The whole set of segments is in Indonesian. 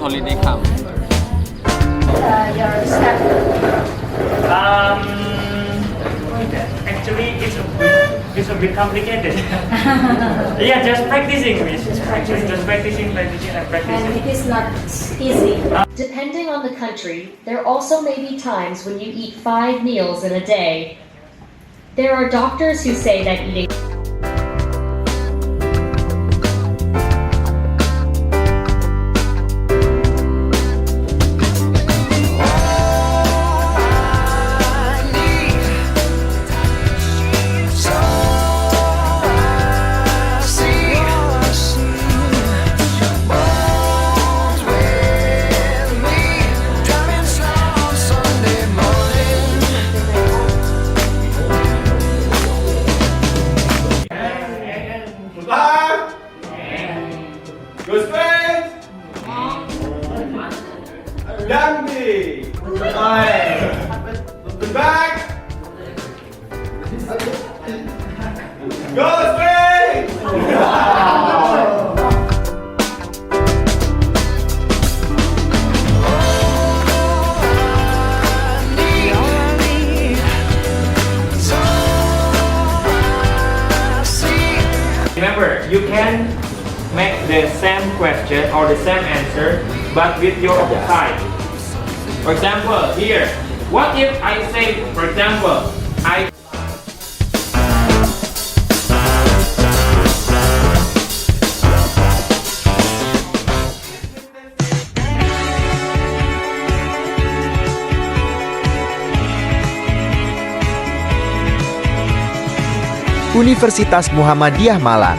holiday come? Your step. Actually, it's a bit complicated. Yeah, just practicing, miss. Just practicing, and practicing. And it is not easy. Depending on the country, there also may be times when you eat 5 meals in a day. There are doctors who say that eating Go straight. Dandy. Look back. Go straight. Remember, you can make the same question or the same answer, but with your side. For example, here, what if I say, for example, I Universitas Muhammadiyah Malang.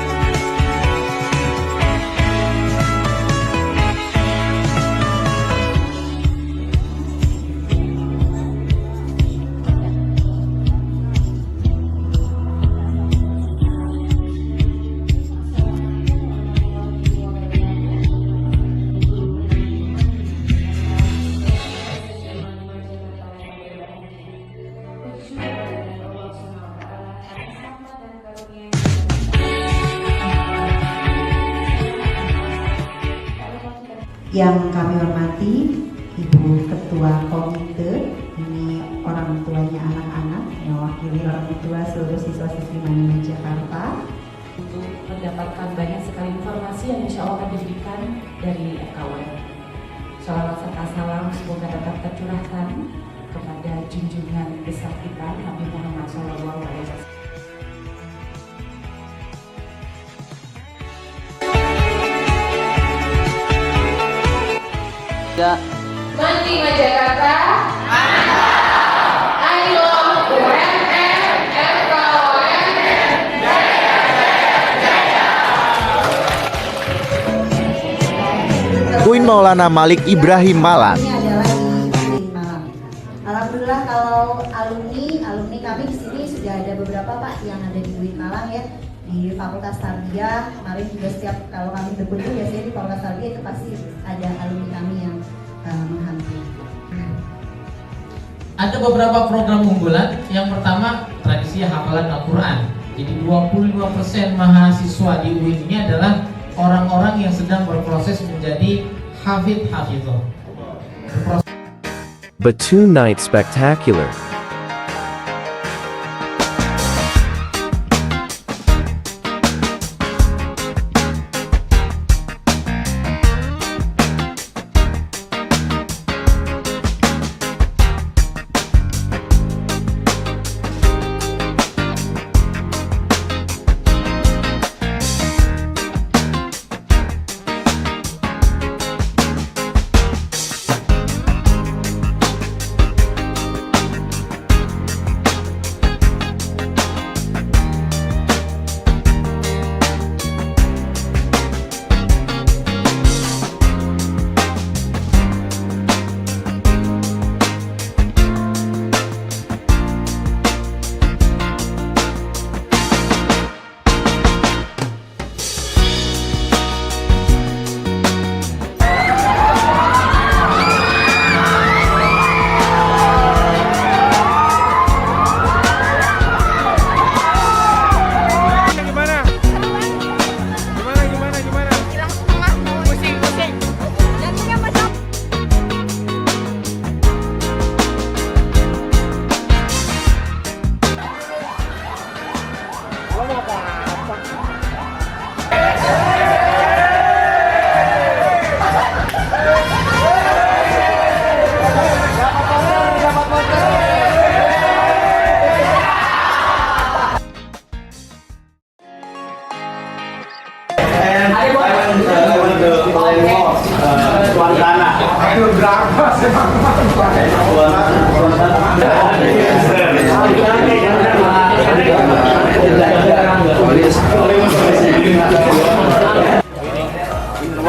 Yang kami hormati Ibu Ketua Komite, ini orang tuanya anak-anak, mewakili orang tua seluruh siswa-siswi Manajemen Jakarta. Untuk mendapatkan banyak sekali informasi yang insya Allah akan diberikan dari kawan. Shalawat serta salam semoga dapat tercurahkan kepada junjungan besar kita Nabi Muhammad SAW. Mandi Jakarta. Ayo UMM Queen Maulana Malik Ibrahim Malang. Ini adalah di Malang. Alhamdulillah kalau alumni kami di sini sudah ada beberapa Pak yang ada di UIN Malang ya, di Fakultas Tarbiyah. Kemarin juga setiap kalau kami berkunjung biasanya di Fakultas Tarbiyah itu pasti ada alumni kami yang menghampiri. Ada beberapa program unggulan. Yang pertama, tradisi hafalan Al-Quran. Jadi 25% mahasiswa di UIN ini adalah orang-orang yang sedang berproses menjadi hafidh-hafidhah. Batu Night Spectacular.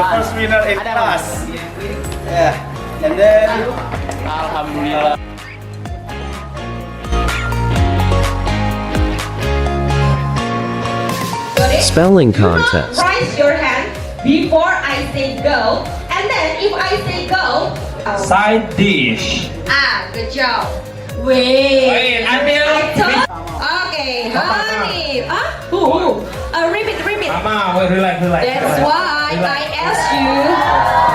First winner in class. Yeah. And then Alhamdulillah. Spelling contest. Raise your hand before I say go, and then if I say go, Side dish. good job. Wait, until Okay, honey. Who? Repeat. Mama, wait, relax. That's why I asked you.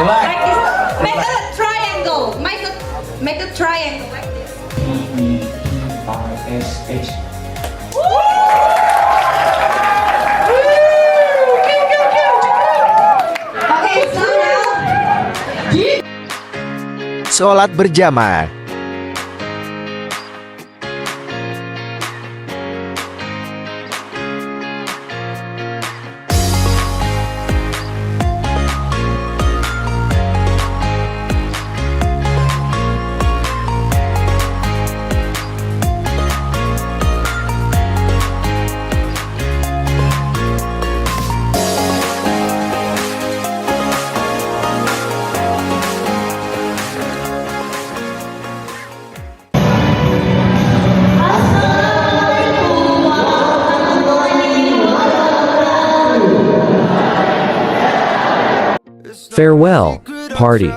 Relax. Practice. Make a triangle. Make a triangle like this. E-R-S-H. Okay, so now. Sholat berjamaah. Farewell, party.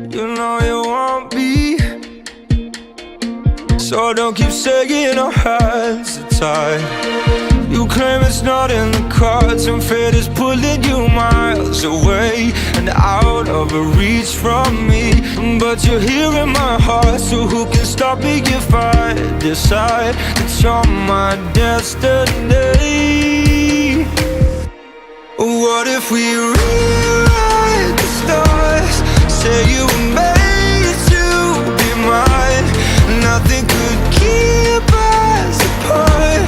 You know you won't be, so don't keep saying our hands are tied. You claim it's not in the cards, and fate is pulling you miles away and out of reach from me. But you're here in my heart, so who can stop me if I decide that you're my destiny? What if we rewrite the stars? Say you were made to be mine. Nothing could keep us apart.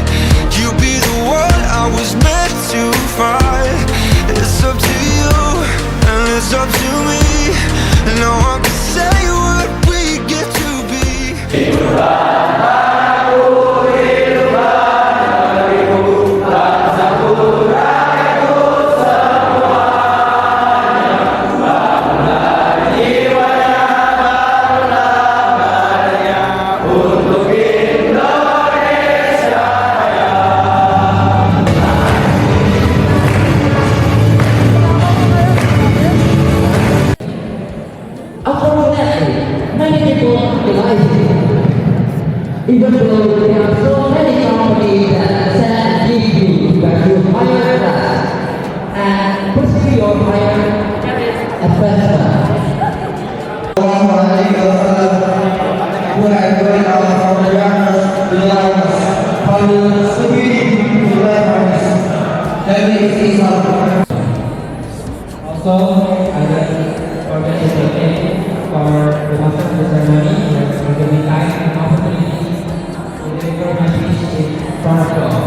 You be the one I was meant to find. It's up to you and it's up to me. No one can say what we get to be. Even though there are so many companies that send you that you hire us and pursue your higher advancement. Also, ada organisasi for the master ceremony yang berkaitan dengan opportunity to deliver message in front of God.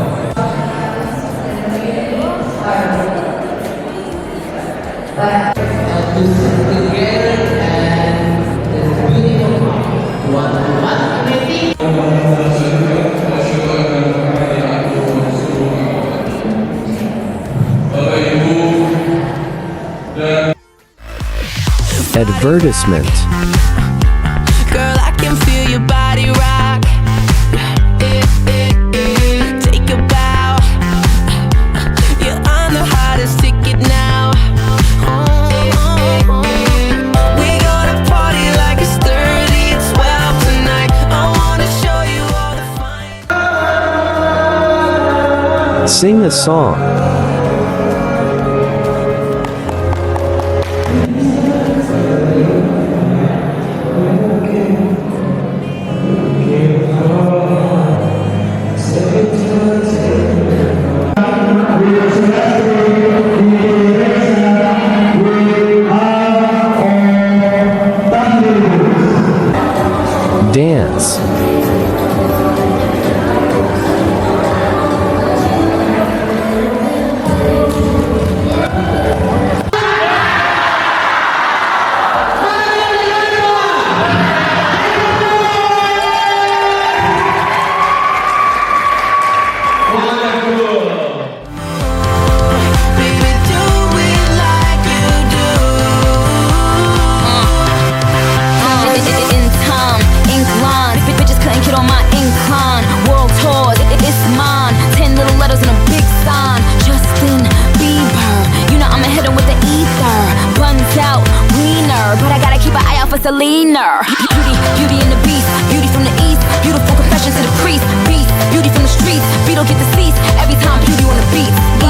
Advertisement. Girl, I can feel your body rock. Take a bow. You're on the hottest ticket now. We gonna party like it's 30-12 tonight. I wanna show you all the fine. Sing a song. Dance. winner. Beauty and the beast, beauty from the east, beautiful confessions to the priest. Beast, beauty from the streets, beat don't get deceased every time beauty on the beat.